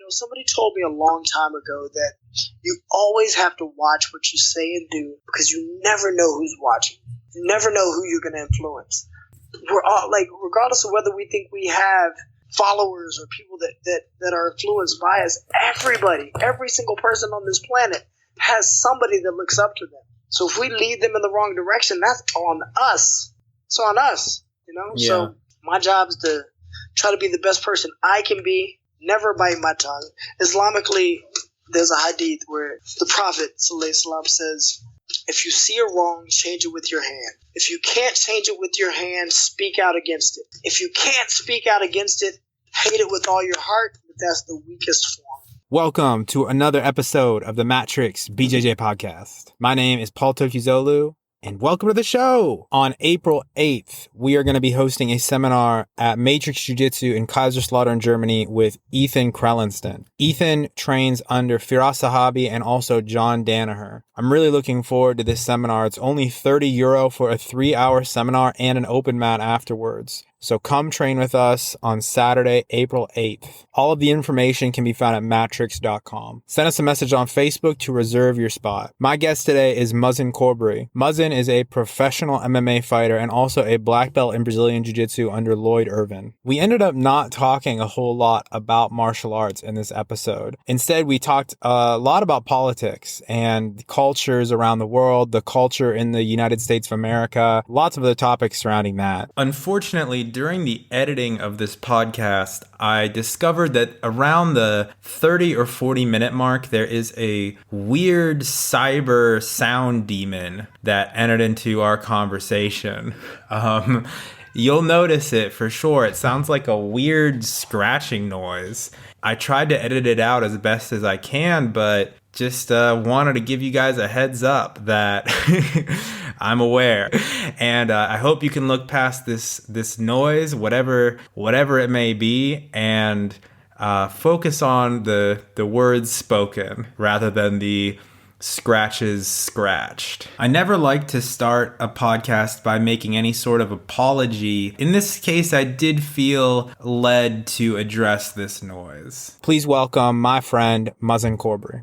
somebody told me a long time ago that you always have to watch what you say and do because you never know who's watching. You never know who you're going to influence. We're all regardless of whether we think we have followers or people that are influenced by us, every single person on this planet has somebody that looks up to them. So if we lead them in the wrong direction, that's on us. It's on us, Yeah. So my job is to try to be the best person I can be, never bite my tongue. Islamically, there's a hadith where the Prophet ﷺ says, if you see a wrong, change it with your hand. If you can't change it with your hand, speak out against it. If you can't speak out against it, hate it with all your heart, but that's the weakest form. Welcome to another episode of the Matrix BJJ podcast. My name is Paul Tokizolu, and welcome to the show. On April 8th, we are going to be hosting a seminar at Matrix Jiu-Jitsu in Kaiserslautern, Germany with Ethan Krellenston. Ethan trains under Firas Sahabi and also John Danaher. I'm really looking forward to this seminar. It's only €30 for a 3-hour seminar and an open mat afterwards. So come train with us on Saturday, April 8th. All of the information can be found at matrix.com. Send us a message on Facebook to reserve your spot. My guest today is Muhsin Corbbrey. Muhsin is a professional MMA fighter and also a black belt in Brazilian Jiu-Jitsu under Lloyd Irvin. We ended up not talking a whole lot about martial arts in this episode. Instead, we talked a lot about politics and cultures around the world, the culture in the United States of America, lots of other topics surrounding that. Unfortunately, during the editing of this podcast, I discovered that around the 30 or 40 minute mark, there is a weird cyber sound demon that entered into our conversation. You'll notice it for sure. It sounds like a weird scratching noise. I tried to edit it out as best as I can, but just wanted to give you guys a heads up that I'm aware. And I hope you can look past this noise, whatever it may be, and focus on the words spoken rather than the scratches scratched. I never like to start a podcast by making any sort of apology. In this case, I did feel led to address this noise. Please welcome my friend, Muhsin Corbbrey.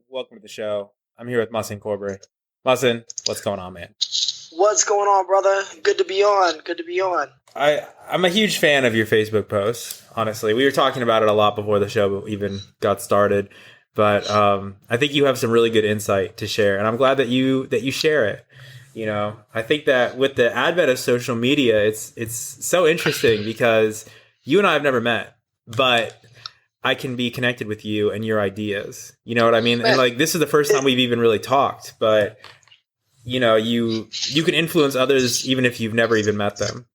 Welcome to the show. I'm here with Muhsin Corbbrey. Muhsin, what's going on, man? What's going on, brother? Good to be on. I'm a huge fan of your Facebook posts, honestly. We were talking about it a lot before the show even got started, but I think you have some really good insight to share, and I'm glad that you share it. I think that with the advent of social media, it's so interesting because you and I have never met, but I can be connected with you and your ideas. You know what I mean? And this is the first time we've even really talked, but you can influence others even if you've never even met them.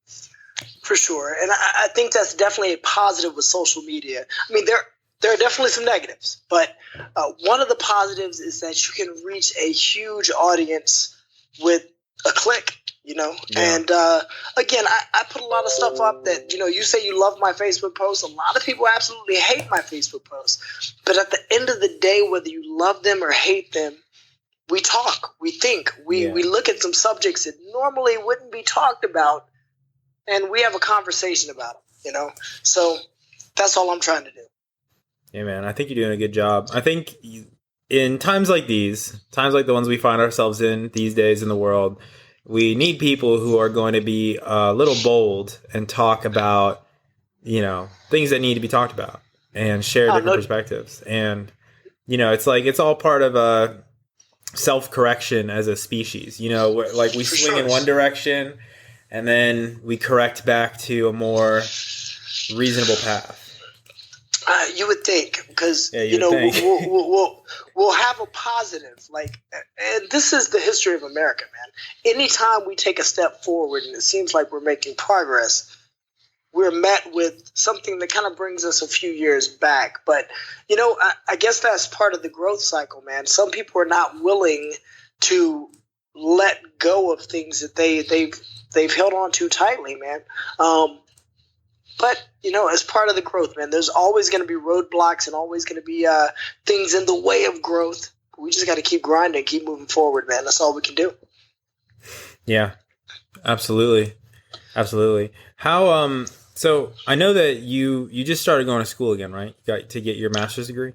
For sure. And I think that's definitely a positive with social media. I mean, there are definitely some negatives, but one of the positives is that you can reach a huge audience with a click. Yeah. And again, I put a lot of stuff up that, you say you love my Facebook posts. A lot of people absolutely hate my Facebook posts. But at the end of the day, whether you love them or hate them, we talk, we think, we look at some subjects that normally wouldn't be talked about, and we have a conversation about them, So that's all I'm trying to do. Yeah, man, I think you're doing a good job. I think in times like these, times like the ones we find ourselves in these days in the world, we need people who are going to be a little bold and talk about, things that need to be talked about and share different perspectives. And, it's all part of self-correction as a species. We swing in one direction and then we correct back to a more reasonable path. You would think, because we'll have a positive, and this is the history of America, man. Anytime we take a step forward and it seems like we're making progress, we're met with something that kind of brings us a few years back. But I guess that's part of the growth cycle, man. Some people are not willing to go of things that they've held on to tightly, man. But, as part of the growth, man, there's always going to be roadblocks and always going to be things in the way of growth. We just got to keep grinding, keep moving forward, man. That's all we can do. Yeah, absolutely. Absolutely. How, so I know that you just started going to school again, right? You got to get your master's degree?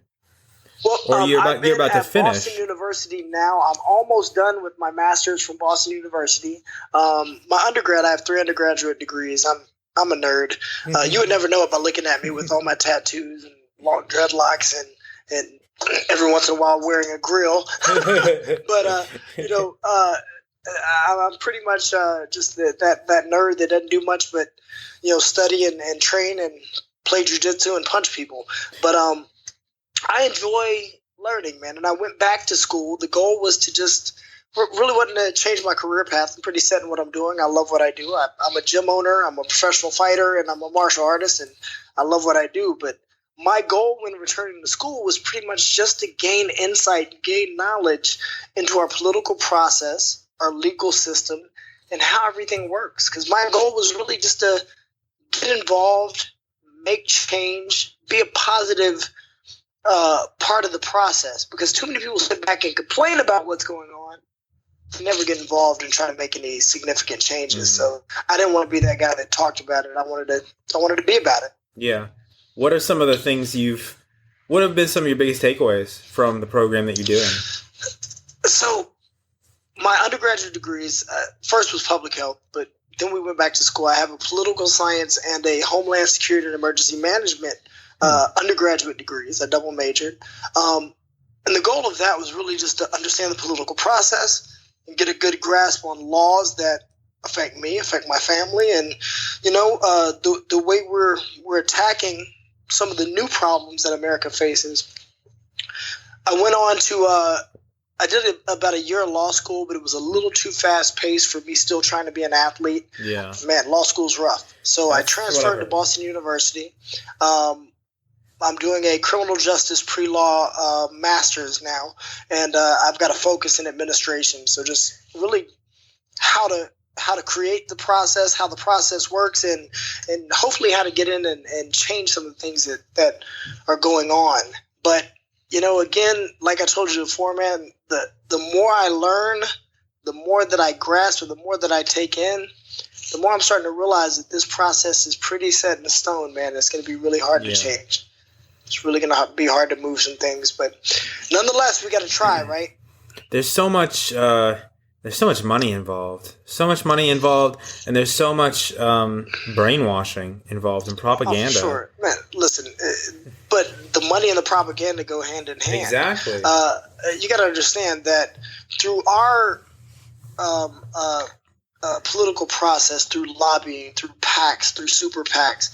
Well, or you're about to finish. Boston University now. I'm almost done with my master's from Boston University. My undergrad, I have 3 undergraduate degrees. I'm a nerd. You would never know it by looking at me with all my tattoos and long dreadlocks and every once in a while wearing a grill. But I'm pretty much just that nerd that doesn't do much but study and train and play jujitsu and punch people. But I enjoy learning, man. And I went back to school. The goal was to just really wasn't to change my career path. I'm pretty set in what I'm doing. I love what I do. I'm a gym owner. I'm a professional fighter, and I'm a martial artist, and I love what I do. But my goal when returning to school was pretty much just to gain insight, gain knowledge into our political process, our legal system, and how everything works. Because my goal was really just to get involved, make change, be a positive part of the process. Because too many people sit back and complain about what's going on, never get involved and try to make any significant changes. So I didn't want to be that guy that talked about it. I wanted to be about it. Yeah. What are some of the things what have been some of your biggest takeaways from the program that you're doing? So my undergraduate degrees, first was public health, but then we went back to school. I have a political science and a homeland security and emergency management undergraduate degrees. I double majored. And the goal of that was really just to understand the political process and get a good grasp on laws that affect me, affect my family, and the way we're attacking some of the new problems that America faces. I went on to I did about a year of law school, but it was a little too fast paced for me still trying to be an athlete. Yeah, man, law school's rough. So I transferred to Boston University. I'm doing a criminal justice pre-law master's now, and I've got a focus in administration. So just really how to create the process, how the process works, and hopefully how to get in and change some of the things that are going on. But, again, like I told you before, man, the more I learn, the more that I grasp, or the more that I take in, the more I'm starting to realize that this process is pretty set in stone, man. It's going to be really hard to change. It's really going to be hard to move some things, but nonetheless, we got to try, right? There's so much money involved. And there's so much brainwashing involved in propaganda. Oh, sure, man. Listen, but the money and the propaganda go hand in hand. Exactly. You got to understand that through our political process, through lobbying, through PACs, through super PACs,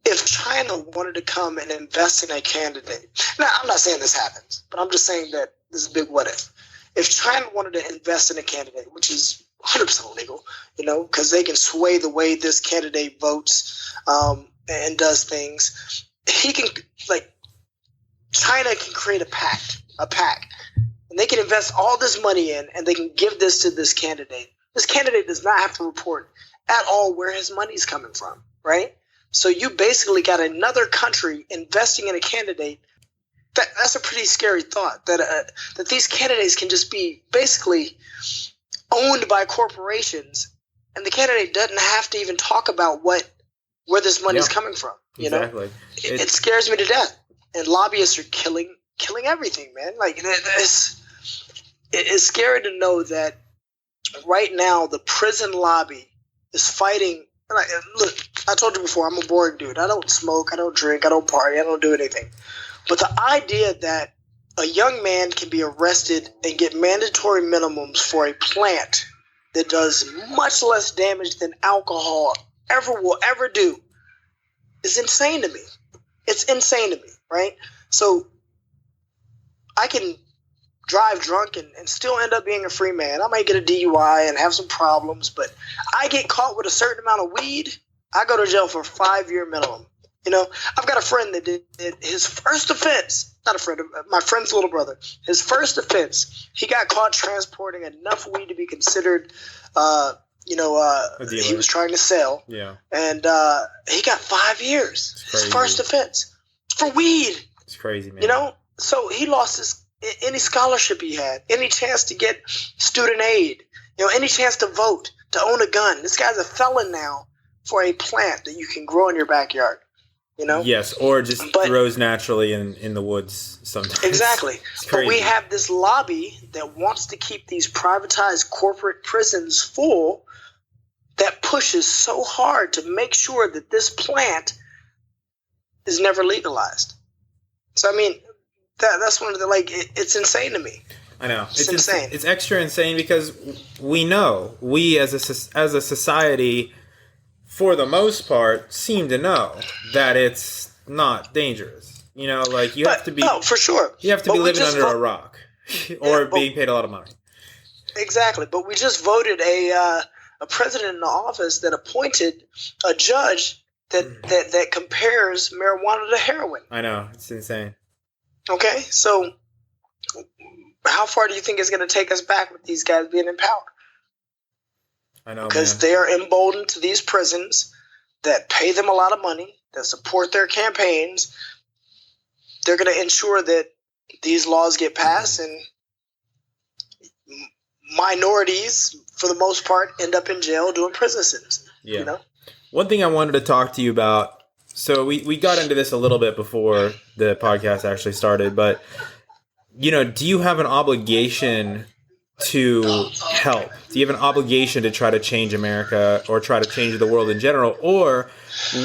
if China wanted to come and invest in a candidate, now I'm not saying this happens, but I'm just saying that this is a big what if. If China wanted to invest in a candidate, which is 100% illegal, because they can sway the way this candidate votes and does things, China can create a PAC, and they can invest all this money in, and they can give this to this candidate. This candidate does not have to report at all where his money's coming from, right? So you basically got another country investing in a candidate. That's a pretty scary thought, that these candidates can just be basically owned by corporations, and the candidate doesn't have to even talk about where this money is coming from. Exactly. It scares me to death. And lobbyists are killing everything, man. It's scary to know that right now the prison lobby is fighting. Look, I told you before, I'm a boring dude. I don't smoke, I don't drink, I don't party, I don't do anything. But the idea that a young man can be arrested and get mandatory minimums for a plant that does much less damage than alcohol will ever do is insane to me. It's insane to me, right? So I can drive drunk and still end up being a free man. I might get a DUI and have some problems, but I get caught with a certain amount of weed, I go to jail for a 5-year minimum. You know, I've got a friend that did his first offense, not a friend, my friend's little brother, his first offense, he got caught transporting enough weed to be considered, he was trying to sell. Yeah. And he got 5 years. His first offense for weed. It's crazy, man. You know, so he lost any scholarship he had, any chance to get student aid, you know, any chance to vote, to own a gun. This guy's a felon now for a plant that you can grow in your backyard. You know? Yes, or just grows naturally in the woods sometimes. Exactly. But we have this lobby that wants to keep these privatized corporate prisons full that pushes so hard to make sure that this plant is never legalized. So, I mean, that's one of the, it's insane to me. I know. It's insane. It's extra insane because we as a society, for the most part, seem to know that it's not dangerous. You know, like have to be. Oh, for sure. You have to be living under a rock, or being paid a lot of money. Exactly, but we just voted a president in the office that appointed a judge that compares marijuana to heroin. I know, it's insane. Okay, so how far do you think it's going to take us back with these guys being in power? I know, because they are emboldened to these prisons that pay them a lot of money, that support their campaigns. They're going to ensure that these laws get passed, and minorities, for the most part, end up in jail doing prison sentences. Yeah. You know? One thing I wanted to talk to you about, so we got into this a little bit before the podcast actually started, but, you know, do you have an obligation to help? Do you have an obligation to try to change America or try to change the world in general? Or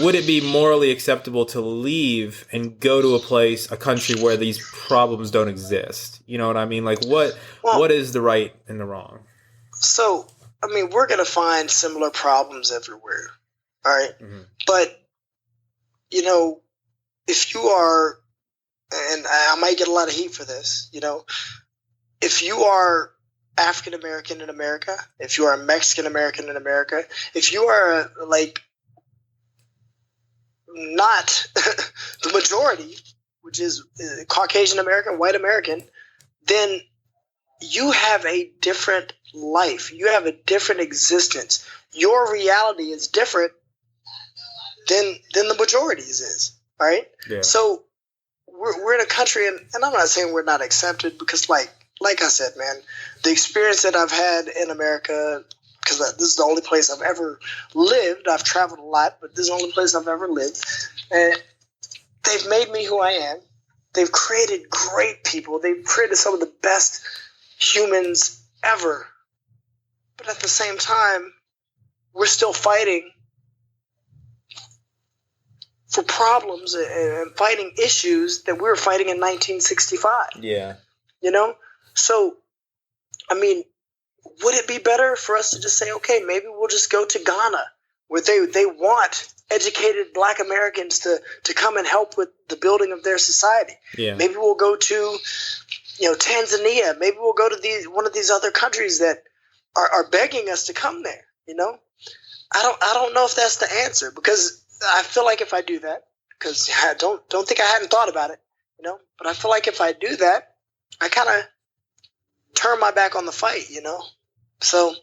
would it be morally acceptable to leave and go to a country where these problems don't exist? You know what I mean? Like what is the right and the wrong? So, I mean, we're going to find similar problems everywhere. All right. Mm-hmm. But, you know, if you are, and I might get a lot of heat for this, you know, if you are African American in America, if you are Mexican American in America, if you are not the majority, which is Caucasian American, white American, then you have a different life. You have a different existence. Your reality is different than the majority's is. All right. Yeah. So we're in a country, and I'm not saying we're not accepted, because like I said, man, the experience that I've had in America, because this is the only place I've ever lived. I've traveled a lot, but this is the only place I've ever lived. And they've made me who I am. They've created great people. They've created some of the best humans ever. But at the same time, we're still fighting for problems and fighting issues that we were fighting in 1965. Yeah. You know? So, I mean, would it be better for us to just say, okay, maybe we'll just go to Ghana, where they want educated Black Americans to come and help with the building of their society? Yeah. Maybe we'll go to, Tanzania. Maybe we'll go to one of these other countries that are begging us to come there. You know, I don't know if that's the answer, because I feel like if I do that, because I don't think I hadn't thought about it, but I feel like if I do that, I kind of turn my back on the fight, So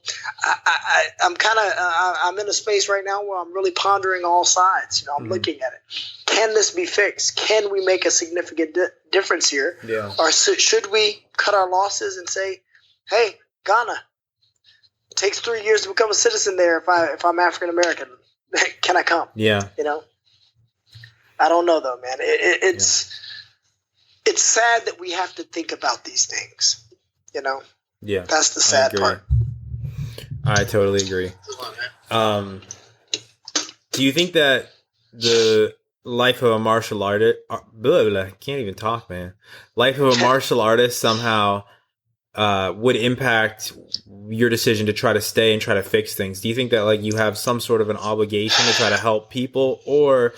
I'm in a space right now where I'm really pondering all sides. I'm looking at it. Can this be fixed? Can we make a significant difference here? Yeah. Or should we cut our losses and say, hey, Ghana, it takes 3 years to become a citizen there if I'm African American. Can I come? Yeah. I don't know though, man. It's sad that we have to think about these things. Yeah. That's the sad part. I totally agree. Do you think that the life of a martial artist, can't even talk, man. Life of a martial artist somehow would impact your decision to try to stay and try to fix things? Do you think that you have some sort of an obligation to try to help people, or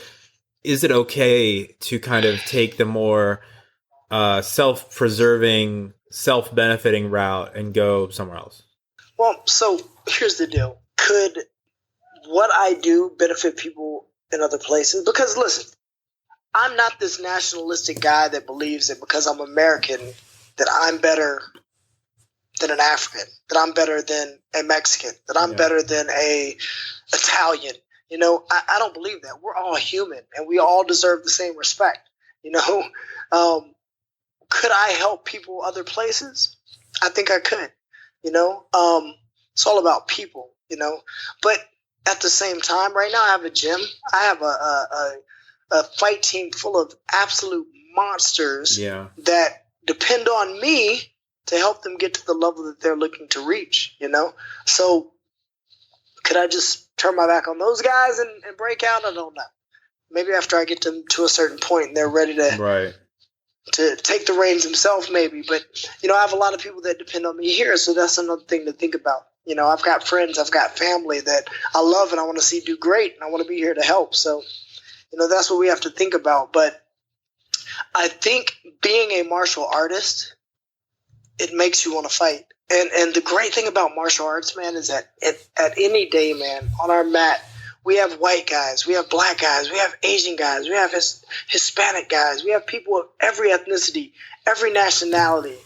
is it okay to kind of take the more self-preserving, self-benefiting route and go somewhere else? Well, so here's the deal. Could what I do benefit people in other places? Because listen, I'm not this nationalistic guy that believes that because I'm American that I'm better than an African, that I'm better than a Mexican, that I'm better than a Italian. You know, I don't believe that. We're all human, and we all deserve the same respect. You know, could I help people other places? I think I could. You know, it's all about people. You know, but at the same time, right now I have a gym. I have a fight team full of absolute monsters that depend on me to help them get to the level that they're looking to reach, you know? So could I just turn my back on those guys and break out? I don't know. Maybe after I get them to a certain point and they're ready to take the reins themselves, maybe. But, you know, I have a lot of people that depend on me here, so that's another thing to think about. You know, I've got friends, I've got family that I love and I want to see do great, and I want to be here to help. So, you know, that's what we have to think about. But I think being a martial artist, it makes you want to fight. And the great thing about martial arts, man, is that at any day, man, on our mat, we have white guys, we have black guys, we have Asian guys, we have Hispanic guys, we have people of every ethnicity, every nationality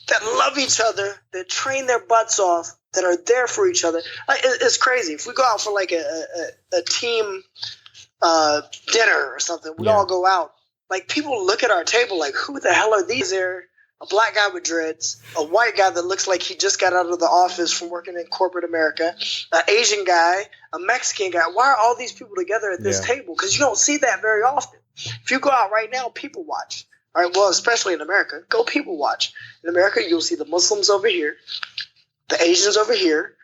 that love each other, that train their butts off, that are there for each other. Like, it's crazy. If we go out for like a team dinner or something, we all go out. Like, people look at our table like, who the hell are these? They're a black guy with dreads, a white guy that looks like he just got out of the office from working in corporate America, an Asian guy, a Mexican guy. Why are all these people together at this table? Because you don't see that very often. If you go out right now, people watch. All right, well, especially in America, go people watch. In America, you'll see the Muslims over here, the Asians over here,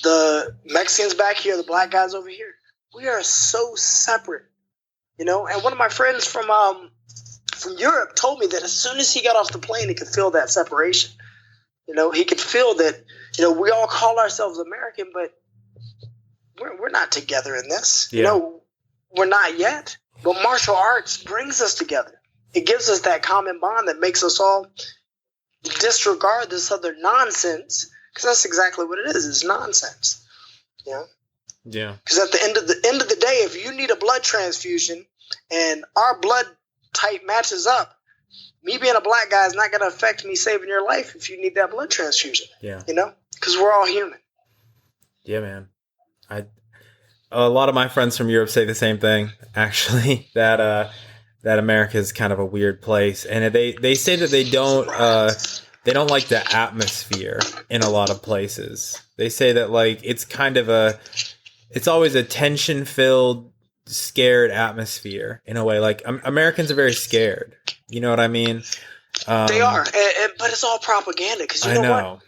the Mexicans back here, the black guys over here. We are so separate, you know. And one of my friends from Europe told me that as soon as he got off the plane, he could feel that separation. You know, he could feel that, you know, we all call ourselves American, but we're not together in this. You know, we're not yet. But martial arts brings us together. It gives us that common bond that makes us all disregard this other nonsense, because that's exactly what it is. It's nonsense. You know? Yeah. Because at the end of the day, if you need a blood transfusion and our blood type matches up, me being a black guy is not going to affect me saving your life if you need that blood transfusion. Yeah. You know? Because we're all human. Yeah, man. A lot of my friends from Europe say the same thing, actually, that America is kind of a weird place. And they say that they don't like the atmosphere in a lot of places. They say that, like, it's kind of it's always a tension-filled, scared atmosphere in a way. Like, Americans are very scared. You know what I mean? They are, but it's all propaganda. Because you know what?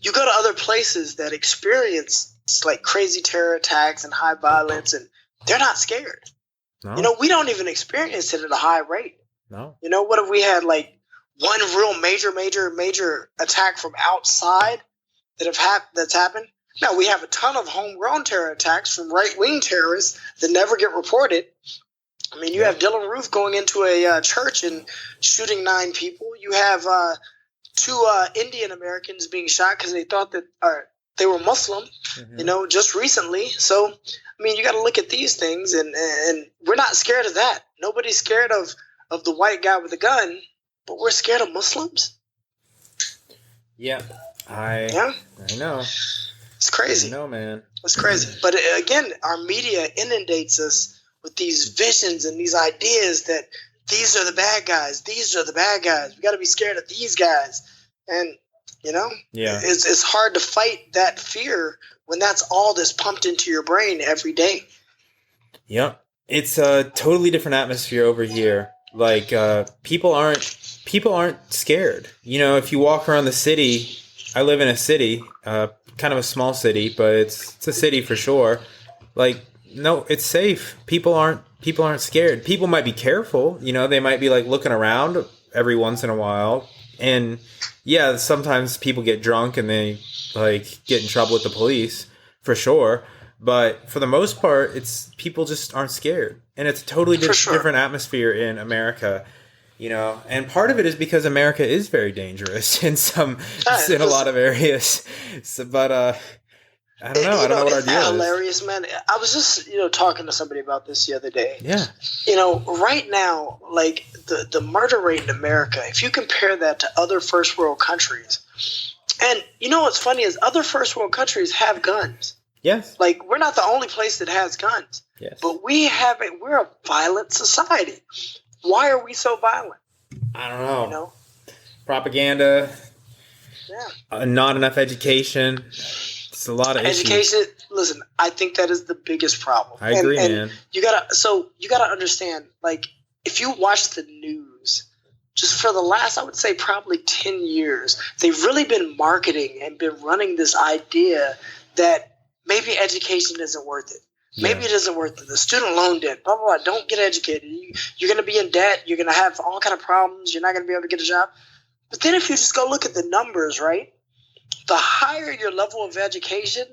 You go to other places that experience like crazy terror attacks and high violence, and they're not scared. No. You know, we don't even experience it at a high rate. No. You know, what if we had like one real major attack from outside that's happened? No, we have a ton of homegrown terror attacks from right-wing terrorists that never get reported. I mean, you have Dylan Roof going into a church and shooting 9 people. You have 2 Indian Americans being shot because they thought that they were Muslim, you know, just recently. So, I mean, you got to look at these things, and we're not scared of that. Nobody's scared of the white guy with a gun, but we're scared of Muslims. Yeah, I know. It's crazy. I know, man. It's crazy. But again, our media inundates us with these visions and these ideas that these are the bad guys. These are the bad guys. We got to be scared of these guys. And, you know, it's hard to fight that fear when that's all that's pumped into your brain every day. Yep. It's a totally different atmosphere over here. Like, people aren't scared. You know, if you walk around the city, I live in a city, kind of a small city, but it's a city for sure. Like, no, it's safe. People aren't scared. People might be careful, you know, they might be like looking around every once in a while. And yeah, sometimes people get drunk and they like get in trouble with the police for sure. But for the most part, people just aren't scared. And it's a totally different atmosphere in America, you know. And part of it is because America is very dangerous in a lot of areas. So, but I don't know. I don't know what our isn't that deal is. hilarious, man? I was just, talking to somebody about this the other day. Yeah. Right now, like the murder rate in America, if you compare that to other first world countries, and what's funny is other first world countries have guns. Yes. Like, we're not the only place that has guns. Yes. But we're a violent society. Why are we so violent? I don't know. Propaganda. Yeah. Not enough education. It's a lot of education. issues. Listen, I think that is the biggest problem. I agree, man. You gotta understand, like, if you watch the news, just for the last, I would say probably 10 years, they've really been marketing and been running this idea that maybe education isn't worth it. Maybe it isn't worth it. The student loan debt, blah, blah, blah. Don't get educated. You're going to be in debt. You're going to have all kind of problems. You're not going to be able to get a job. But then if you just go look at the numbers, right? The higher your level of education,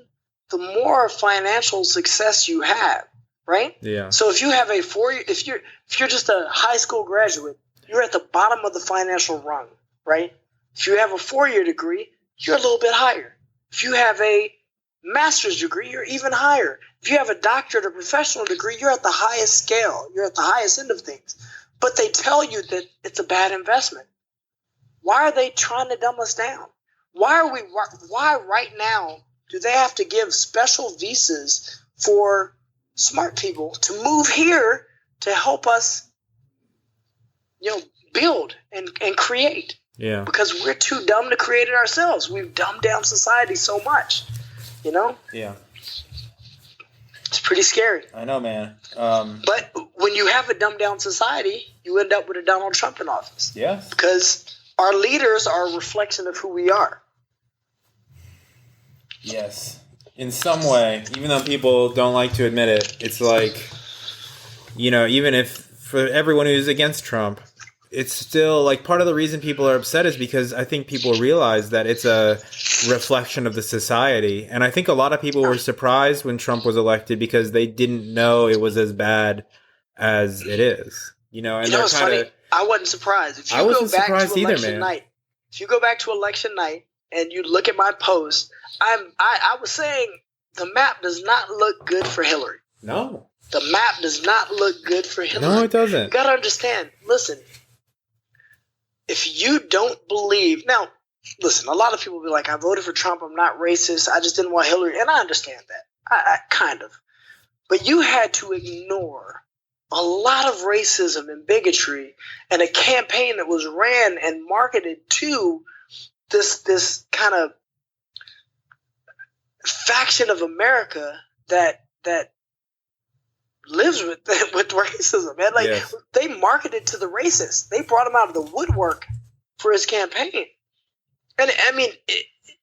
the more financial success you have, right? Yeah. So if you have if you're just a high school graduate, you're at the bottom of the financial rung, right? If you have a 4-year degree, you're a little bit higher. If you have a master's degree, you're even higher. If you have a doctorate or professional degree, you're at the highest scale. You're at the highest end of things. But they tell you that it's a bad investment. Why are they trying to dumb us down? Why right now do they have to give special visas for smart people to move here to help us, build and create? Yeah. Because we're too dumb to create it ourselves. We've dumbed down society so much, Yeah. It's pretty scary. I know, man. But when you have a dumbed down society, you end up with a Donald Trump in office. Yeah. Because our leaders are a reflection of who we are. Yes. In some way, even though people don't like to admit it, it's like, even if for everyone who's against Trump, it's still like part of the reason people are upset is because I think people realize that it's a reflection of the society. And I think a lot of people were surprised when Trump was elected because they didn't know it was as bad as it is. And it's funny. I wasn't surprised. If you I wasn't go back surprised to either, election man. night, if you go back to election night and you look at my post, I was saying the map does not look good for Hillary. No. The map does not look good for Hillary. No, it doesn't. You got to understand. Listen, if you don't believe now, listen. A lot of people will be like, "I voted for Trump. I'm not racist. I just didn't want Hillary," and I understand that. I kind of, but you had to ignore a lot of racism and bigotry and a campaign that was ran and marketed to this kind of faction of America that lives with racism, man. Like, yes. They marketed to the racists. They brought him out of the woodwork for his campaign. And I mean,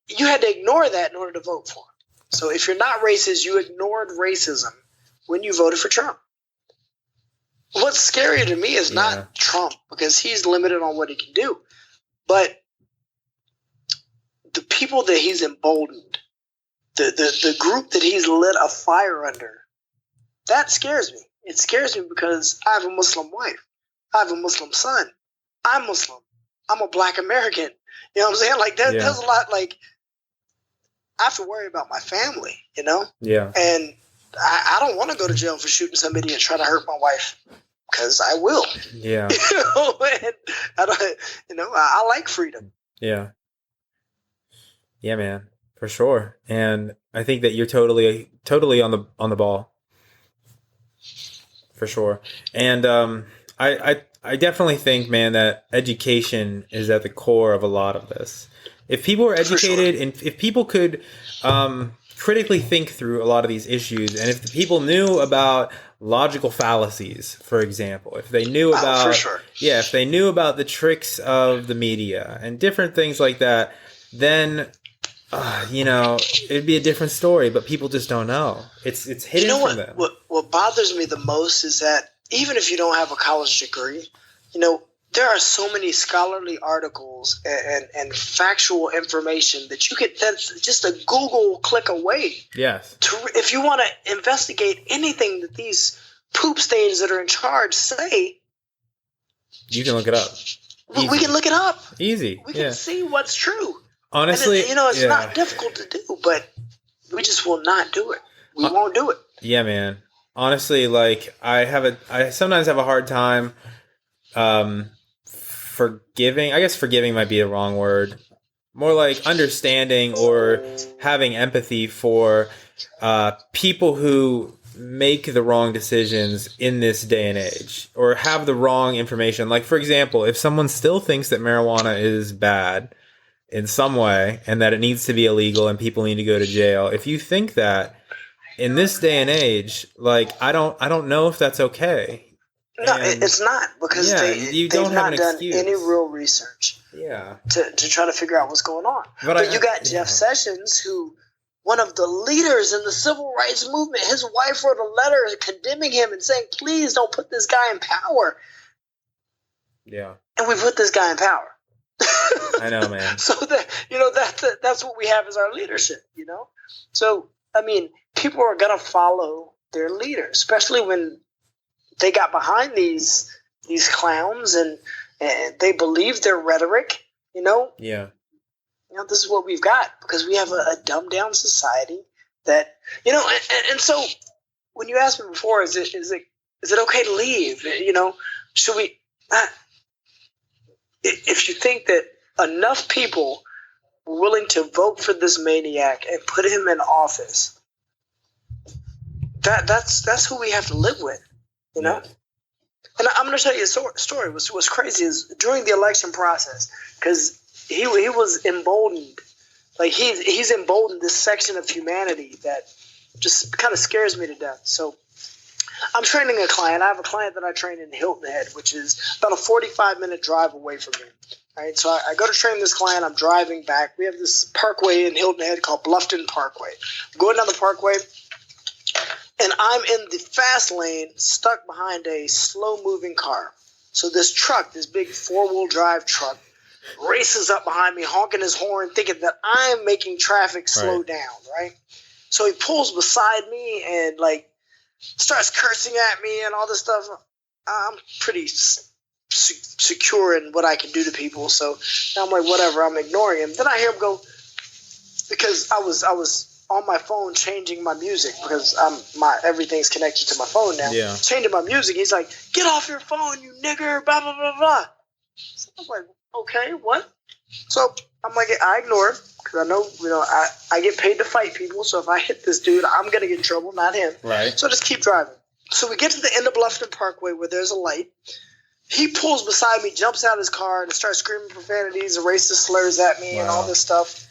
you had to ignore that in order to vote for him. So if you're not racist, you ignored racism when you voted for Trump. What's scarier to me is not Trump, because he's limited on what he can do, but the people that he's emboldened, the group that he's lit a fire under. That scares me. It scares me because I have a Muslim wife. I have a Muslim son. I'm Muslim. I'm a Black American. You know what I'm saying? Like, there's a lot, like, I have to worry about my family, Yeah. And I don't want to go to jail for shooting somebody and try to hurt my wife, because I will. Yeah. And I like freedom. Yeah. Yeah, man, for sure. And I think that you're totally on the ball. For sure. And I definitely think, man, that education is at the core of a lot of this. If people were educated and if people could critically think through a lot of these issues, and if the people knew about logical fallacies, for example, if they knew about if they knew about the tricks of the media and different things like that, then it'd be a different story, but people just don't know. It's hidden from them. What bothers me the most is that even if you don't have a college degree, there are so many scholarly articles and factual information that you could, that's just a Google click away. Yes. If you want to investigate anything that these poop stains that are in charge say, you can look it up. We can look it up. Easy. We can see what's true. Honestly, it's not difficult to do, but We just will not do it. We won't do it. Yeah, man. Honestly, like I sometimes have a hard time forgiving. I guess forgiving might be the wrong word. More like understanding or having empathy for people who make the wrong decisions in this day and age or have the wrong information. Like, for example, if someone still thinks that marijuana is bad in some way and that it needs to be illegal and people need to go to jail, if you think that in this day and age, like, I don't know if that's okay. No, it's not, because they've not done any real research. Yeah. To try to figure out what's going on. But you got Jeff Sessions, who, one of the leaders in the civil rights movement, his wife wrote a letter condemning him and saying, please don't put this guy in power. Yeah. And we put this guy in power. I know, man. So that's what we have as our leadership, So, I mean, people are going to follow their leader, especially when they got behind these clowns and they believe their rhetoric, Yeah. This is what we've got, because we have a dumbed down society that, and so when you asked me before, is it okay to leave? Should we, if you think that enough people were willing to vote for this maniac and put him in office, that's who we have to live with, Yeah. And I'm going to tell you a story. What's crazy is during the election process, because he was emboldened. Like, he's emboldened this section of humanity that just kind of scares me to death. So I'm training a client. I have a client that I train in Hilton Head, which is about a 45-minute drive away from me. All right, so I go to train this client. I'm driving back. We have this parkway in Hilton Head called Bluffton Parkway. I'm going down the parkway, and I'm in the fast lane, stuck behind a slow-moving car. So this truck, this big four-wheel drive truck, races up behind me, honking his horn, thinking that I'm making traffic slow down, right? So he pulls beside me and, like, starts cursing at me and all this stuff. I'm pretty secure in what I can do to people, so I'm like, whatever, I'm ignoring him. Then I hear him go, because I was on my phone changing my music, because everything's connected to my phone now. Yeah. Changing my music. He's like, get off your phone, you nigger, blah, blah, blah, blah. So I'm like, okay, what? So I'm like, I ignore him, because I know, I get paid to fight people, so if I hit this dude, I'm going to get in trouble, not him. Right. So I just keep driving. So we get to the end of Bluffton Parkway where there's a light. He pulls beside me, jumps out of his car, and starts screaming profanities and racist slurs at me and all this stuff,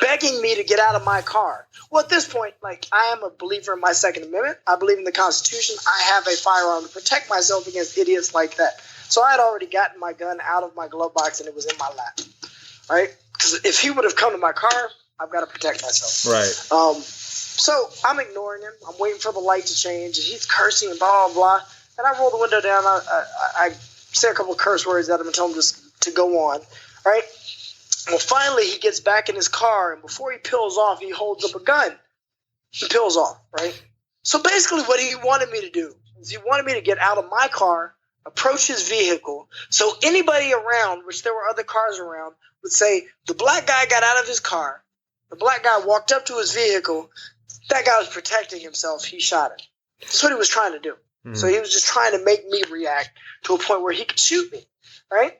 begging me to get out of my car. Well, at this point, like, I am a believer in my Second Amendment. I believe in the Constitution. I have a firearm to protect myself against idiots like that. So I had already gotten my gun out of my glove box, and it was in my lap, right? Because if he would have come to my car, I've got to protect myself. Right. So I'm ignoring him. I'm waiting for the light to change, and he's cursing and blah, blah, blah. And I roll the window down. I say a couple of curse words at him and tell him just to go on, right? Well, finally, he gets back in his car, and before he peels off, he holds up a gun. He peels off, right? So basically what he wanted me to do is he wanted me to get out of my car, approach his vehicle, so anybody around, which there were other cars around, would say, the black guy got out of his car, the black guy walked up to his vehicle, that guy was protecting himself, he shot him. That's what he was trying to do. Mm-hmm. So he was just trying to make me react to a point where he could shoot me, right?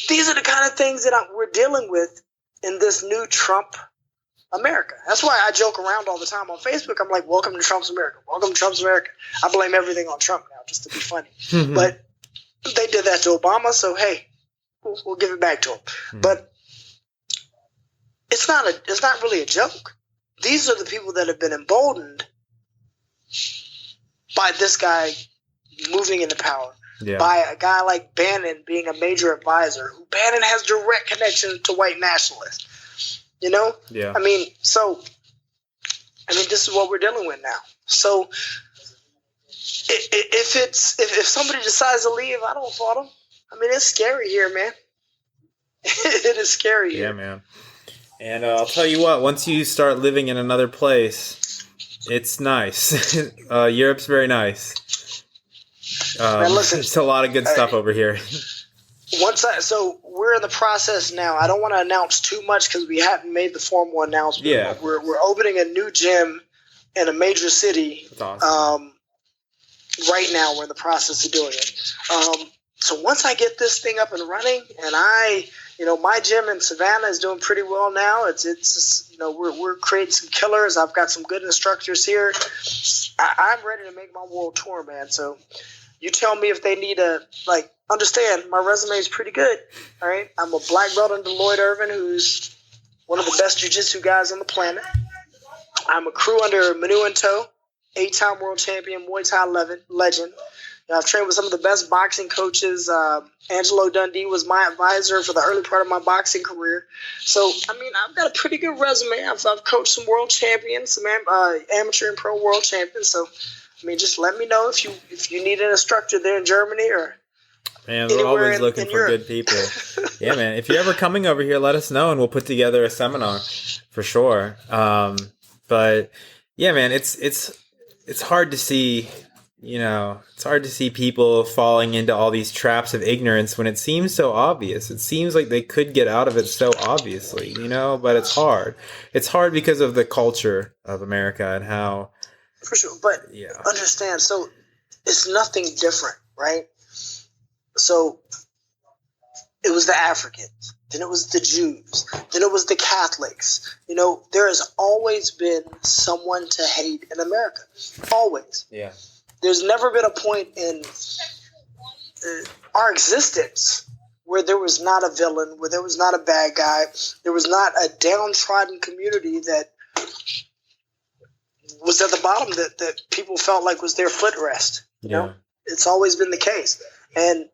These are the kind of things that we're dealing with in this new Trump America. That's why I joke around all the time on Facebook. I'm like, welcome to Trump's America. Welcome to Trump's America. I blame everything on Trump now just to be funny. Mm-hmm. But they did that to Obama, so hey, we'll give it back to him. Mm-hmm. But it's not really a joke. These are the people that have been emboldened by this guy moving into power. Yeah. By a guy like Bannon being a major advisor, who Bannon has direct connection to white nationalists. Yeah. I mean, this is what we're dealing with now. So if somebody decides to leave, I don't fault them. I mean, it's scary here, man. It is scary here. Yeah, man. And I'll tell you what, once you start living in another place, it's nice. Europe's very nice. Man, listen, there's a lot of good stuff over here. So we're in the process now. I don't want to announce too much because we haven't made the formal announcement. Yeah. We're opening a new gym in a major city. That's awesome. Right now, we're in the process of doing it. So once I get this thing up and running, and my gym in Savannah is doing pretty well now. It's just, we're creating some killers. I've got some good instructors here. I'm ready to make my world tour, man. So you tell me if they need understand my resume is pretty good. All right. I'm a black belt under Lloyd Irvin, who's one of the best jiu-jitsu guys on the planet. I'm a crew under Manu Into, 8-time world champion, Muay Thai legend. I've trained with some of the best boxing coaches. Angelo Dundee was my advisor for the early part of my boxing career. So, I've got a pretty good resume. I've coached some world champions, some amateur and pro world champions. So, just let me know if you need an instructor there in Germany or man, we're always looking for good people. Yeah, man. If you're ever coming over here, let us know and we'll put together a seminar for sure. But yeah, man, it's hard to see. It's hard to see people falling into all these traps of ignorance when it seems so obvious. It seems like they could get out of it so obviously, but it's hard. It's hard because of the culture of America and how. For sure. But understand, so it's nothing different, right? So it was the Africans, then it was the Jews, then it was the Catholics. There has always been someone to hate in America. Always. Yeah. There's never been a point in our existence where there was not a villain, where there was not a bad guy, there was not a downtrodden community that was at the bottom that people felt like was their footrest. It's always been the case. And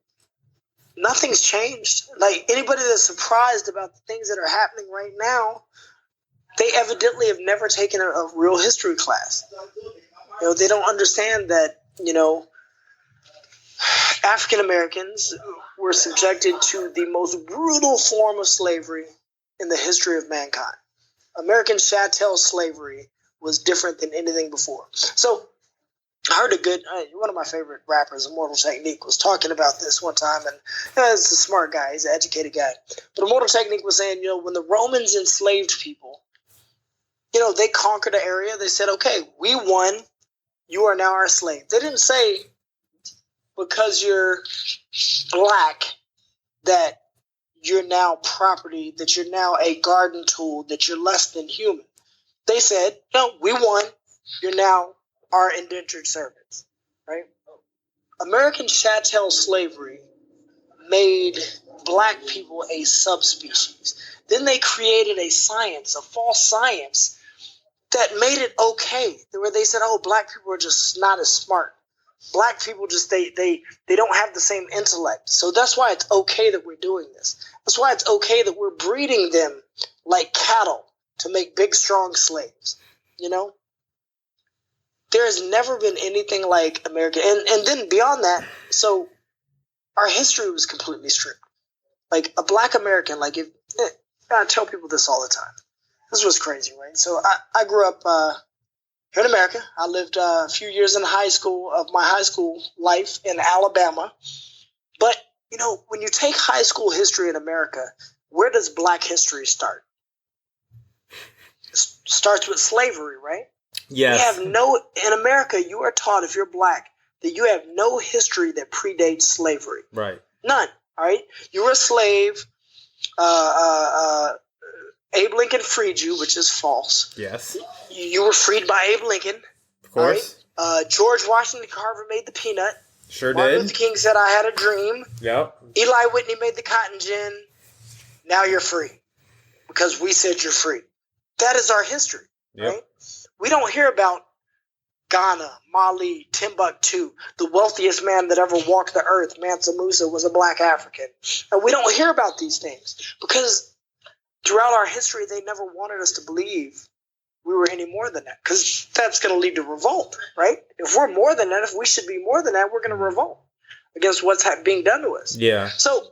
nothing's changed. Like, anybody that's surprised about the things that are happening right now, they evidently have never taken a real history class. They don't understand that, African Americans were subjected to the most brutal form of slavery in the history of mankind. American chattel slavery was different than anything before. So I heard one of my favorite rappers, Immortal Technique, was talking about this one time, and he's a smart guy, he's an educated guy. But Immortal Technique was saying, when the Romans enslaved people, they conquered an area. They said, okay, we won. You are now our slave. They didn't say because you're black that you're now property, that you're now a garden tool, that you're less than human. They said, no, we won. You're now our indentured servants, right? American chattel slavery made black people a subspecies. Then they created a false science, that made it okay, where they said, oh, black people are just not as smart. Black people just, they don't have the same intellect. So that's why it's okay that we're doing this. That's why it's okay that we're breeding them like cattle to make big, strong slaves. There has never been anything like America. And then beyond that, so our history was completely stripped. Like, a black American, I tell people this all the time. This was crazy, right? So I grew up here in America. I lived a few years in high school of my high school life in Alabama. But, when you take high school history in America, where does black history start? It starts with slavery, right? Yes. In America, you are taught, if you're black, that you have no history that predates slavery. Right. None. All right. You were a slave. Abe Lincoln freed you, which is false. Yes. You were freed by Abe Lincoln. Of course. Right? George Washington Carver made the peanut. Sure did. Martin Luther King said, I had a dream. Yep. Eli Whitney made the cotton gin. Now you're free. Because we said you're free. That is our history. Yep. Right? We don't hear about Ghana, Mali, Timbuktu, the wealthiest man that ever walked the earth, Mansa Musa, was a black African. And we don't hear about these things because throughout our history, they never wanted us to believe we were any more than that, because that's going to lead to revolt, right? If we're more than that, if we should be more than that, we're going to revolt against what's being done to us. Yeah. So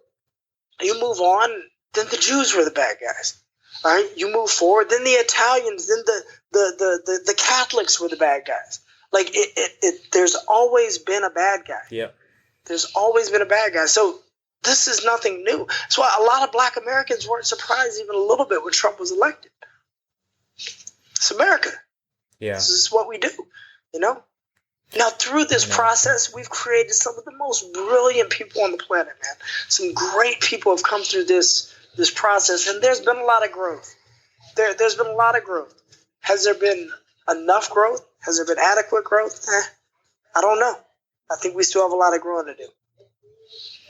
you move on, then the Jews were the bad guys. All right, you move forward, then the Italians, then the Catholics were the bad guys. Like there's always been a bad guy. Yeah. There's always been a bad guy. So This is nothing new. That's why a lot of black Americans weren't surprised even a little bit when Trump was elected. It's America. Yeah. This is what we do, you know? Now, through this process, we've created some of the most brilliant people on the planet, man. Some great people have come through this process, and there's been a lot of growth. There's been a lot of growth. Has there been enough growth? Has there been adequate growth? I don't know. I think we still have a lot of growing to do.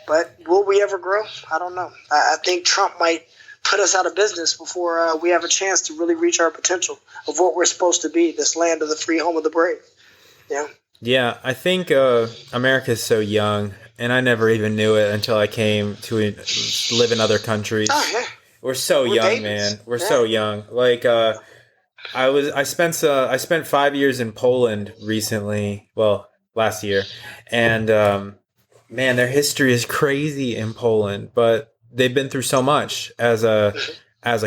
But will we ever grow? I don't know. I think Trump might put us out of business before we have a chance to really reach our potential of what we're supposed to be, this land of the free, home of the brave. Yeah. Yeah, I think America is so young, and I never even knew it until I came to live in other countries. Oh, yeah. We're so young, babies. Man. We're so young. Like, I spent 5 years in Poland recently. Well, last year, and man, their history is crazy in Poland. But they've been through so much as a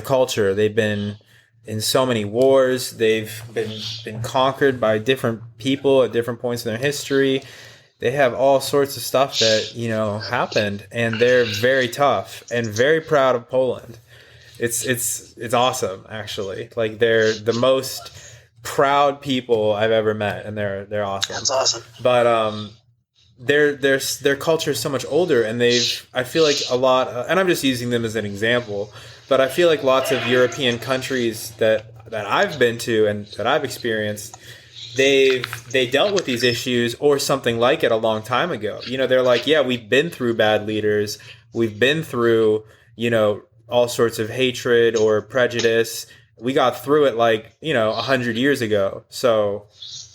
culture. They've been in so many wars. They've been conquered by different people at different points in their history. They have all sorts of stuff that, happened, and they're very tough and very proud of Poland. It's awesome, actually. Like, they're the most proud people I've ever met, and they're awesome. That's awesome. But their culture is so much older, and I feel like a lot, and I'm just using them as an example, but I feel like lots of European countries that I've been to and that I've experienced, they dealt with these issues or something like it a long time ago. They're like, yeah, we've been through bad leaders, we've been through all sorts of hatred or prejudice. We got through it 100 years ago, so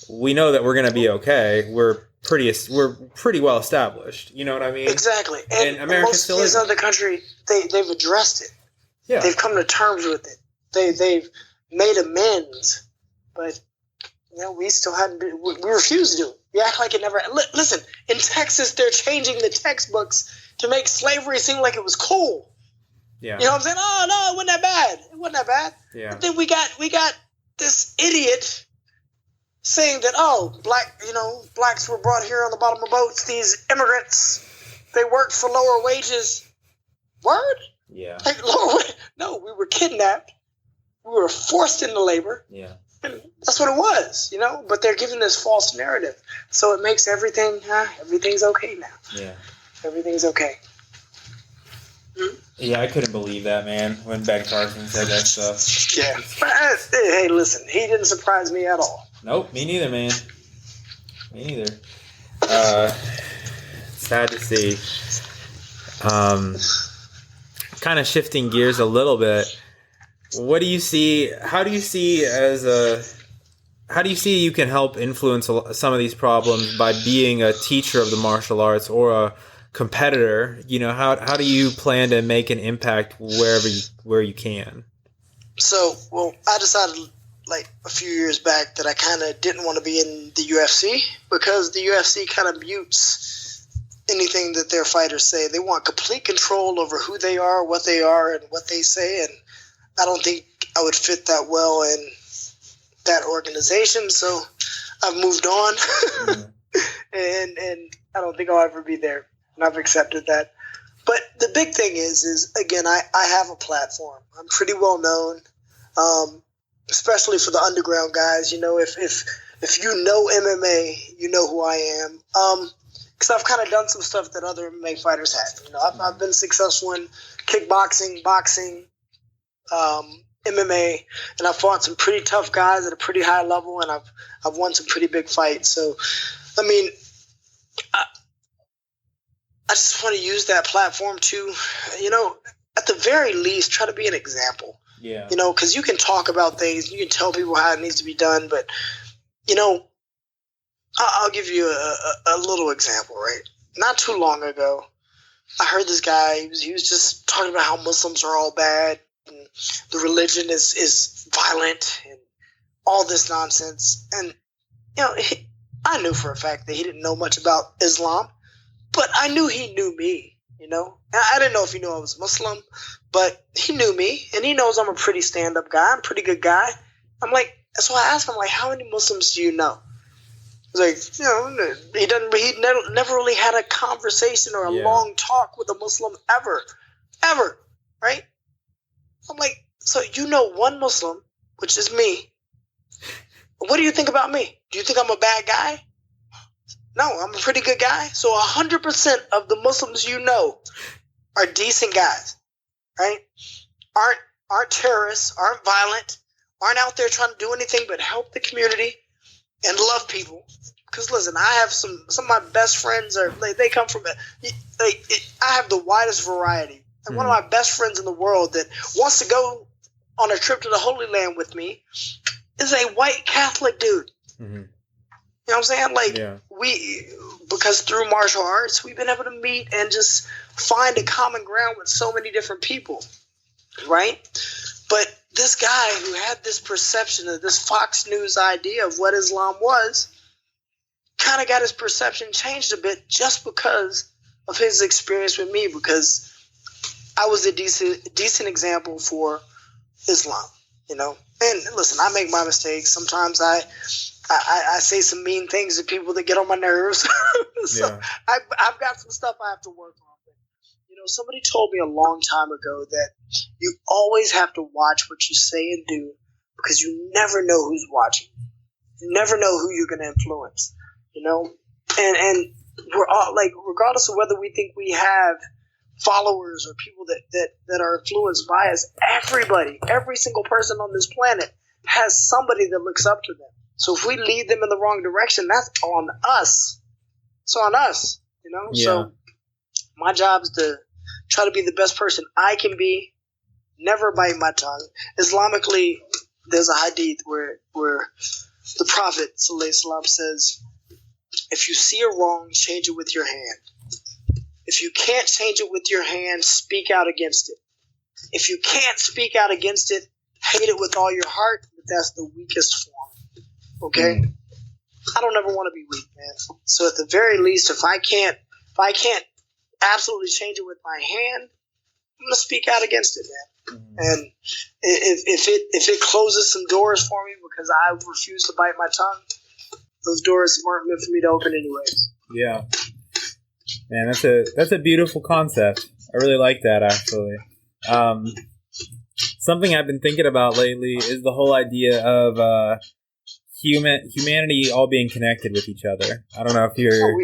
we know that we're going to be okay. We're pretty well established. You know what I mean? Exactly. And America most still of these isn't. other countries, they've addressed it. Yeah. They've come to terms with it. They've made amends, but we still hadn't. We refuse to do it. We act like it never. Listen, in Texas, they're changing the textbooks to make slavery seem like it was cool. Yeah. You know what I'm saying? Oh no, it wasn't that bad. It wasn't that bad. Yeah. But then we got this idiot saying that blacks were brought here on the bottom of boats. These immigrants, they worked for lower wages. Word? Yeah. No, we were kidnapped. We were forced into labor. Yeah. And that's what it was, But they're giving this false narrative, so it makes everything's okay now. Yeah. Everything's okay. Hmm? Yeah, I couldn't believe that, man, when Ben Carson said that stuff. Yeah. Hey, listen, he didn't surprise me at all. Nope, me neither, man. Me neither. Sad to see. Kind of shifting gears a little bit. What do you see? How do you see you can help influence some of these problems by being a teacher of the martial arts or a competitor? How do you plan to make an impact where you can? So, I decided a few years back that I kind of didn't want to be in the UFC because the UFC kind of mutes anything that their fighters say. They want complete control over who they are, what they are, and what they say, and I don't think I would fit that well in that organization, so I've moved on. and I don't think I'll ever be there, and I've accepted that. But the big thing is again, I have a platform. I'm pretty well known, especially for the underground guys. If you know MMA, you know who I am. Because I've kind of done some stuff that other MMA fighters have. I've been successful in kickboxing, boxing, MMA, and I've fought some pretty tough guys at a pretty high level, and I've won some pretty big fights. So, I mean, I just want to use that platform to, at the very least, try to be an example. Yeah. Because you can talk about things, you can tell people how it needs to be done, but, I'll give you a little example, right? Not too long ago, I heard this guy, he was just talking about how Muslims are all bad, and the religion is violent, and all this nonsense. And, I knew for a fact that he didn't know much about Islam, but I knew he knew me, And I didn't know if he knew I was Muslim, but he knew me, and he knows I'm a pretty stand-up guy. I'm a pretty good guy. I'm like, so I asked him, how many Muslims do you know? It's like, he never really had a conversation or a long talk with a Muslim ever, right? I'm like, so one Muslim, which is me. What do you think about me? Do you think I'm a bad guy? No, I'm a pretty good guy. So 100% of the Muslims are decent guys, right? Aren't terrorists, aren't violent, aren't out there trying to do anything but help the community and love people. Because listen, I have some of my best friends they come from I have the widest variety. And one of my best friends in the world that wants to go on a trip to the Holy Land with me is a white Catholic dude. Mm-hmm. You know what I'm saying? Because through martial arts, we've been able to meet and just find a common ground with so many different people, right? But this guy who had this perception of this Fox News idea of what Islam was, kind of got his perception changed a bit just because of his experience with me, because I was a decent example for Islam, And listen, I make my mistakes. Sometimes I say some mean things to people that get on my nerves. So I've got some stuff I have to work on. But, somebody told me a long time ago that you always have to watch what you say and do, because you never know who's watching. You never know who you're going to influence. And we're all regardless of whether we think we have followers or people that are influenced by us, every single person on this planet has somebody that looks up to them. So if we lead them in the wrong direction, that's on us. It's on us, So my job is to try to be the best person I can be, never bite my tongue. Islamically, there's a hadith where the Prophet sallallahu alaihi wasallam says, if you see a wrong, change it with your hand. If you can't change it with your hand, speak out against it. If you can't speak out against it, hate it with all your heart, but that's the weakest form. Okay? I don't ever want to be weak, man. So at the very least, if I can't absolutely change it with my hand, I'm gonna speak out against it, man. And if it closes some doors for me because I refuse to bite my tongue, those doors weren't meant for me to open anyways. Yeah. Man, that's a beautiful concept. I really like that, actually. Something I've been thinking about lately is the whole idea of humanity all being connected with each other. I don't know if you're...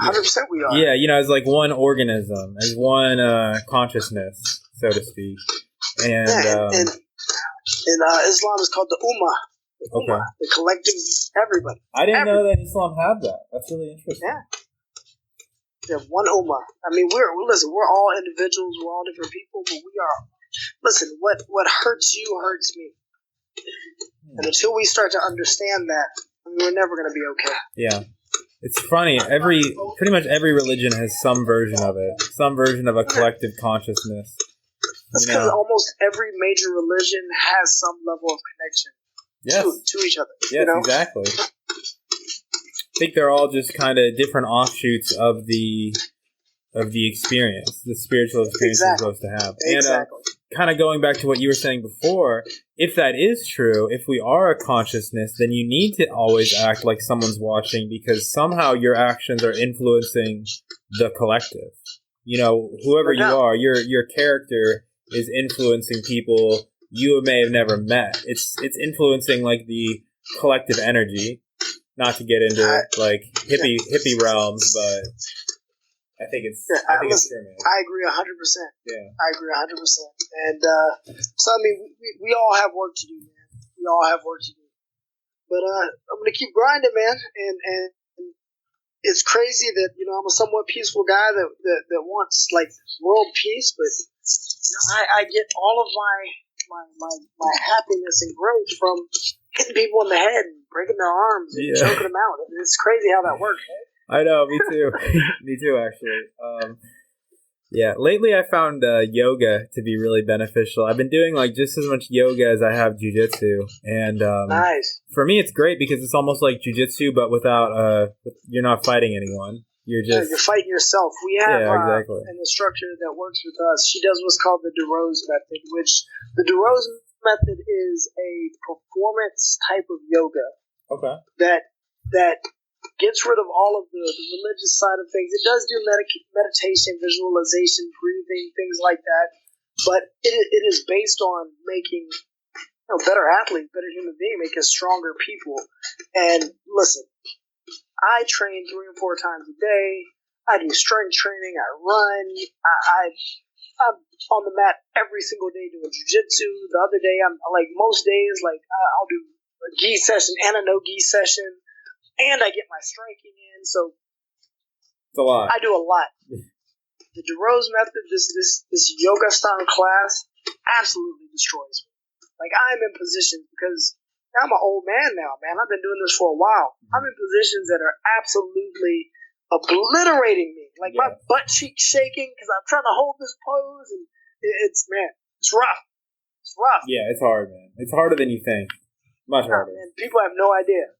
100% we are. Yeah, as like one organism, as one consciousness, so to speak. And Islam is called the Ummah. The collective, everybody. I didn't know that Islam had that. That's really interesting. Yeah, one Ummah. I mean, we're all individuals, we're all different people, but we are. Listen, what hurts you hurts me, and until we start to understand that, we're never going to be okay. Yeah, it's funny. Pretty much every religion has some version of it, some version of a collective consciousness. That's because almost every major religion has some level of connection to each other. Yes, exactly. I think they're all just kind of different offshoots of the experience, the spiritual experience we're supposed to have. Exactly. And kind of going back to what you were saying before, if that is true, if we are a consciousness, then you need to always act like someone's watching, because somehow your actions are influencing the collective. Whoever you are, your character is influencing people you may have never met. It's influencing like the collective energy. Not to get into hippie realms, but I think it's true, man. I agree 100%. Yeah, I agree 100%. And so I mean, we all have work to do, man. We all have work to do. But I'm gonna keep grinding, man. And it's crazy that I'm a somewhat peaceful guy that wants like world peace, but I get all of my happiness and growth from hitting people in the head and breaking their arms and choking them out. It's crazy how that works, right? I know, me too. Me too, actually. Lately I found yoga to be really beneficial. I've been doing like just as much yoga as I have jiu-jitsu. And nice. For me, it's great because it's almost like jiu-jitsu, but without, you're not fighting anyone. You're fighting yourself. We have exactly. an instructor that works with us. She does what's called the DeRose method, which the DeRose method is a performance type of yoga. Okay. That gets rid of all of the religious side of things. It does do meditation, visualization, breathing, things like that. But it is based on making better athletes, better human beings, making stronger people. And listen, I train 3 and 4 times a day. I do strength training. I run. I'm on the mat every single day doing jiu-jitsu. The other day, I'm like most days, like I'll do a gi session and a no gi session, and I get my striking in. So it's a lot. I do a lot. The DeRose method, this yoga style class, absolutely destroys me. Like I'm in positions because I'm an old man now, man. I've been doing this for a while. I'm in positions that are absolutely obliterating me. Like my butt cheeks shaking because I'm trying to hold this pose, and it's rough. It's rough. Yeah, it's hard, man. It's harder than you think. Much harder. Man, people have no idea.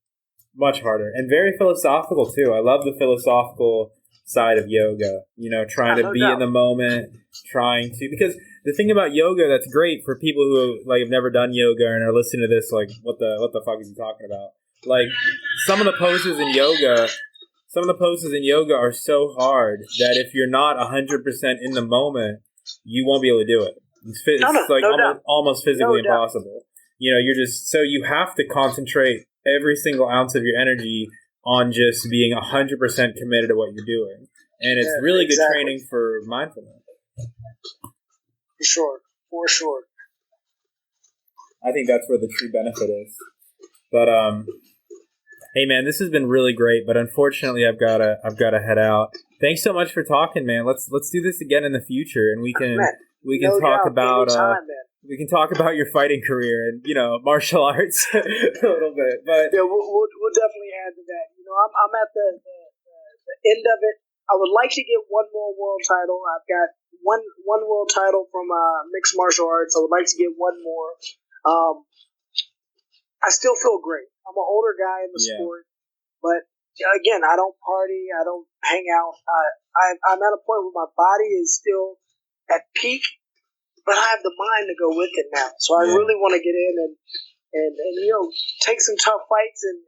Much harder. And very philosophical, too. I love the philosophical side of yoga. Trying to be in the moment, because the thing about yoga that's great for people who have never done yoga and are listening to this, like, what the fuck is he talking about? Like, some of the poses in yoga are so hard that if you're not 100% in the moment, you won't be able to do it. It's almost physically impossible. You have to concentrate every single ounce of your energy on just being 100% committed to what you're doing. And it's really good training for mindfulness. For sure. I think that's where the true benefit is. But hey man, this has been really great, but unfortunately I've gotta head out. Thanks so much for talking, man. Let's do this again in the future, and we can talk about we can talk about your fighting career and martial arts a little bit. But yeah, we'll definitely add to that. I'm at the end of it. I would like to get one more world title. I've got one world title from mixed martial arts. I would like to get one more. I still feel great. I'm an older guy in the sport, but again, I don't party. I don't hang out. I'm at a point where my body is still at peak, but I have the mind to go with it now. So I really want to get in and take some tough fights and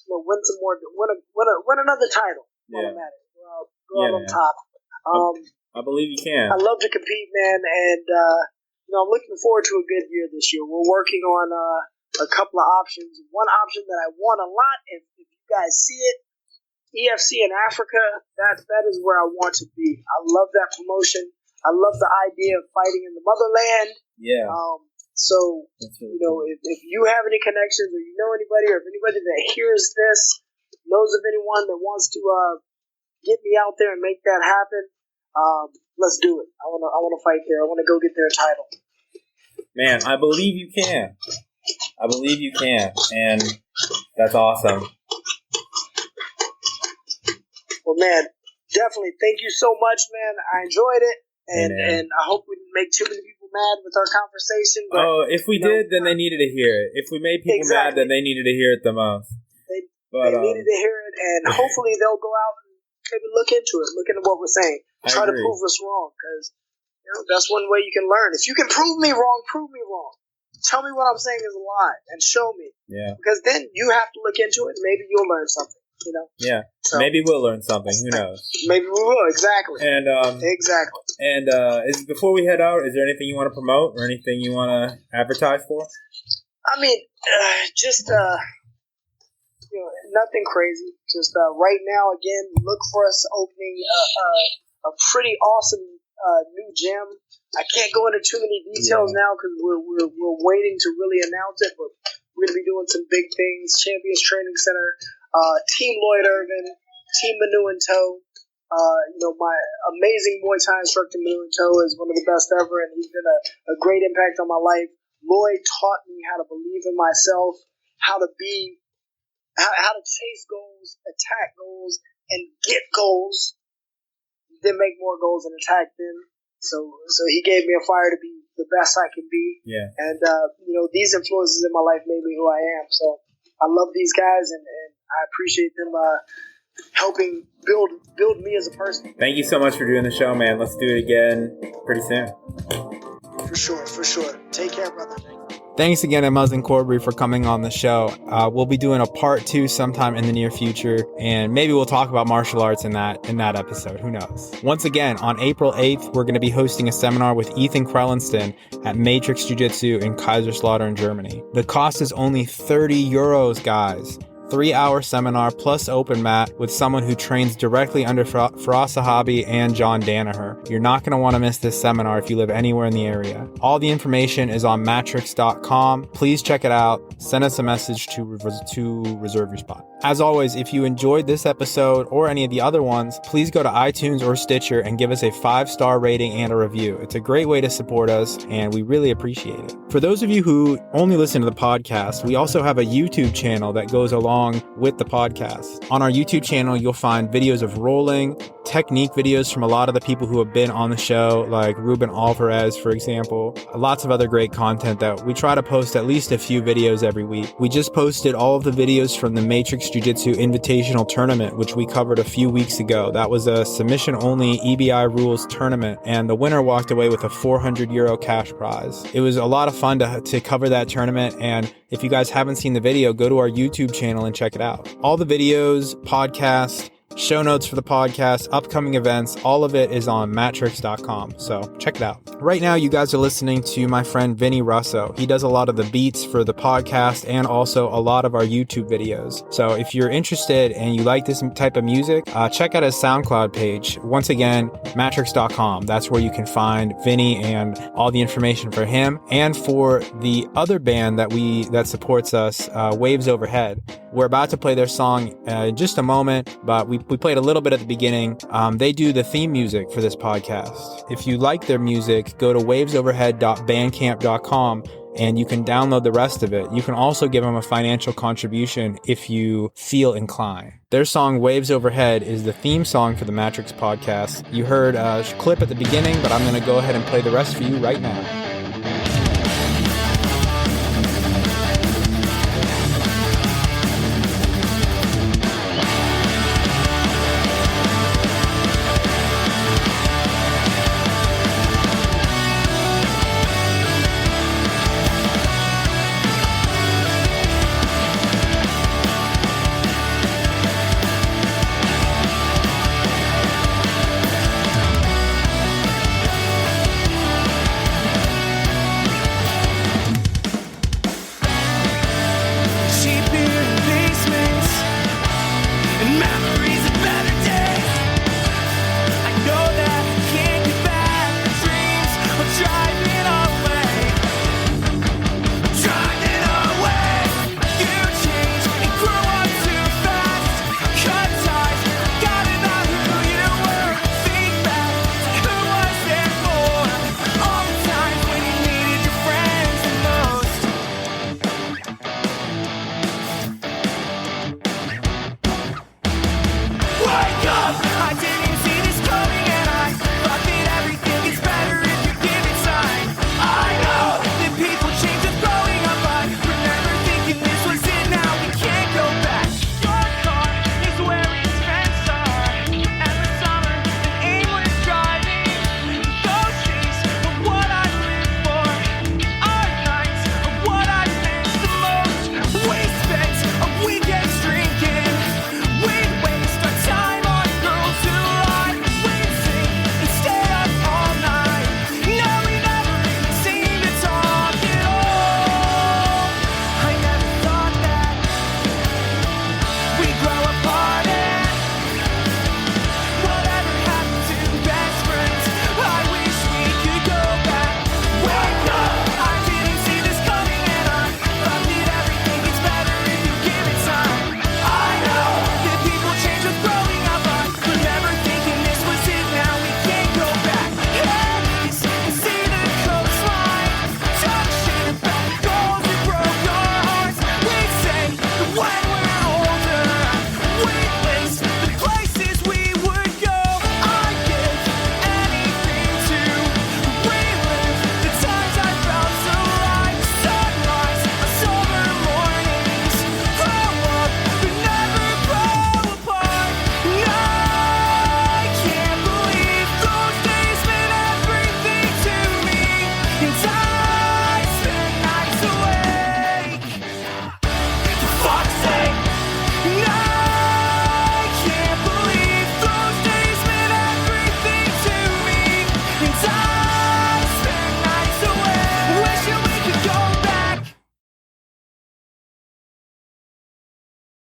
win some more, win another title while I'm at it. Go out on top. I believe you can. I love to compete, man, and I'm looking forward to a good year this year. We're working on a couple of options. One option that I want a lot, if you guys see it, EFC in Africa, that is where I want to be. I love that promotion. I love the idea of fighting in the motherland. Yeah. So, if you have any connections or you know anybody, or if anybody that hears this knows of anyone that wants to get me out there and make that happen, let's do it. I want to fight there. I want to go get their title. Man, I believe you can. And that's awesome. Well, man, definitely. Thank you so much, man. I enjoyed it, and I hope we didn't make too many people mad with our conversation. But, if we did, then they needed to hear it. If we made people mad, then they needed to hear it the most. They needed to hear it, and hopefully they'll go out and maybe look into what we're saying. Try to prove us wrong, because that's one way you can learn. If you can prove me wrong, prove me wrong. Tell me what I'm saying is a lie, and show me. Yeah. Because then you have to look into it, and maybe you'll learn something. Yeah. So, maybe we'll learn something. Who knows? Maybe we will. Exactly. And exactly. And before we head out, is there anything you want to promote or anything you want to advertise for? I mean, just nothing crazy. Just right now, again, look for us opening a pretty awesome new gym. I can't go into too many details now because we're waiting to really announce it, but we're going to be doing some big things. Champions Training Center, Team Lloyd Irvin, Team Manu and Toe. My amazing Muay Thai instructor Manu and Toe is one of the best ever, and he's been a great impact on my life. Lloyd taught me how to believe in myself, how to chase goals, attack goals, and get goals, then make more goals and attack them. So he gave me a fire to be the best I can be. Yeah. And, these influences in my life made me who I am. So I love these guys, and I appreciate them helping build me as a person. Thank you so much for doing the show, man. Let's do it again pretty soon. For sure. Take care, brother. Thanks again to Muhsin Corbbrey for coming on the show. We'll be doing a part 2 sometime in the near future, and maybe we'll talk about martial arts in that episode. Who knows? Once again, on April 8th, we're going to be hosting a seminar with Ethan Krellenston at Matrix Jiu-Jitsu in Kaiserslautern, Germany. The cost is only 30 euros, guys. 3-hour seminar plus open mat with someone who trains directly under Faraz Sahabi and John Danaher. You're not going to want to miss this seminar if you live anywhere in the area. All the information is on matrix.com. Please check it out. Send us a message to reserve your spot. As always, if you enjoyed this episode or any of the other ones, please go to iTunes or Stitcher and give us a 5-star rating and a review. It's a great way to support us, and we really appreciate it. For those of you who only listen to the podcast, we also have a YouTube channel that goes along with the podcast. On our YouTube channel, you'll find videos of rolling, technique videos from a lot of the people who have been on the show, like Ruben Alvarez, for example. Lots of other great content that we try to post at least a few videos every week. We just posted all of the videos from the Matrix Jiu-Jitsu Invitational Tournament, which we covered a few weeks ago. That was a submission-only EBI rules tournament, and the winner walked away with a 400 euro cash prize. It was a lot of fun to cover that tournament, and if you guys haven't seen the video, go to our YouTube channel and check it out. All the videos, podcasts, show notes for the podcast, upcoming events, all of it is on matrix.com. So check it out. Right now, you guys are listening to my friend Vinny Russo. He does a lot of the beats for the podcast and also a lot of our YouTube videos. So if you're interested and you like this type of music, check out his SoundCloud page. Once again, matrix.com. That's where you can find Vinny and all the information for him. And for the other band that supports us, Waves Overhead. We're about to play their song in just a moment, but we played a little bit at the beginning. They do the theme music for this podcast. If you like their music, go to wavesoverhead.bandcamp.com and you can download the rest of it. You can also give them a financial contribution if you feel inclined. Their song Waves Overhead is the theme song for the Matrix podcast. You heard a clip at the beginning, but I'm going to go ahead and play the rest for you right now.